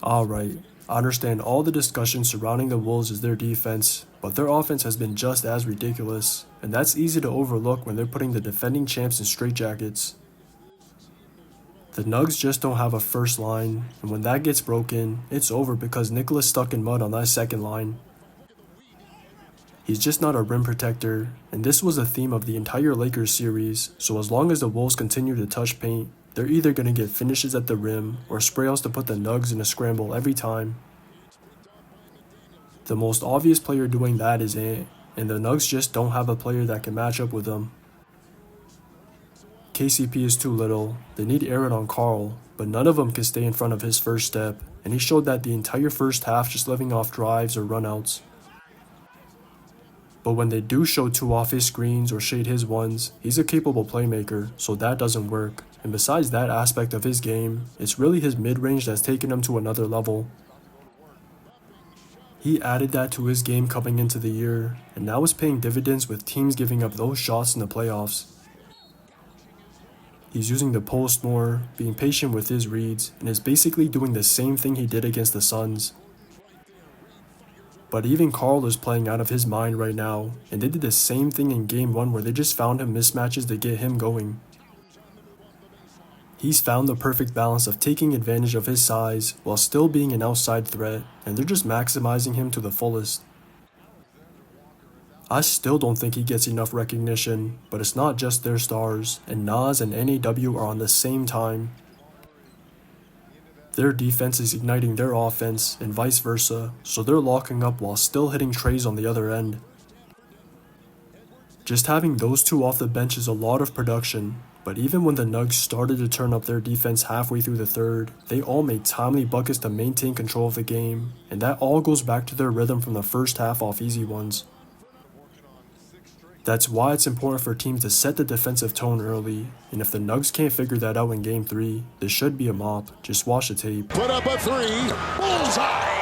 Alright, I understand all the discussion surrounding the Wolves is their defense, but their offense has been just as ridiculous, and that's easy to overlook when they're putting the defending champs in straitjackets. The Nugs just don't have a first line, and when that gets broken, it's over because Nicholas stuck in mud on that second line. He's just not a rim protector, and this was a theme of the entire Lakers series, so as long as the Wolves continue to touch paint, they're either going to get finishes at the rim or spray outs to put the Nugs in a scramble every time. The most obvious player doing that is Ant, and the Nugs just don't have a player that can match up with him. KCP is too little, they need Aaron on Karl, but none of them can stay in front of his first step, and he showed that the entire first half just living off drives or runouts. But when they do show two off his screens or shade his ones, he's a capable playmaker, so that doesn't work. And besides that aspect of his game, it's really his mid-range that's taken him to another level. He added that to his game coming into the year, and now is paying dividends with teams giving up those shots in the playoffs. He's using the post more, being patient with his reads, and is basically doing the same thing he did against the Suns. But even Karl is playing out of his mind right now, and they did the same thing in Game 1 where they just found him mismatches to get him going. He's found the perfect balance of taking advantage of his size while still being an outside threat, and they're just maximizing him to the fullest. I still don't think he gets enough recognition, but it's not just their stars, and Nas and NAW are on the same time. Their defense is igniting their offense, and vice versa, so they're locking up while still hitting trays on the other end. Just having those two off the bench is a lot of production, but even when the Nugs started to turn up their defense halfway through the third, they all made timely buckets to maintain control of the game, and that all goes back to their rhythm from the first half off easy ones. That's why it's important for teams to set the defensive tone early, and if the Nugs can't figure that out in Game 3, this should be a mop. Just watch the tape. Put up a three. Bullseye!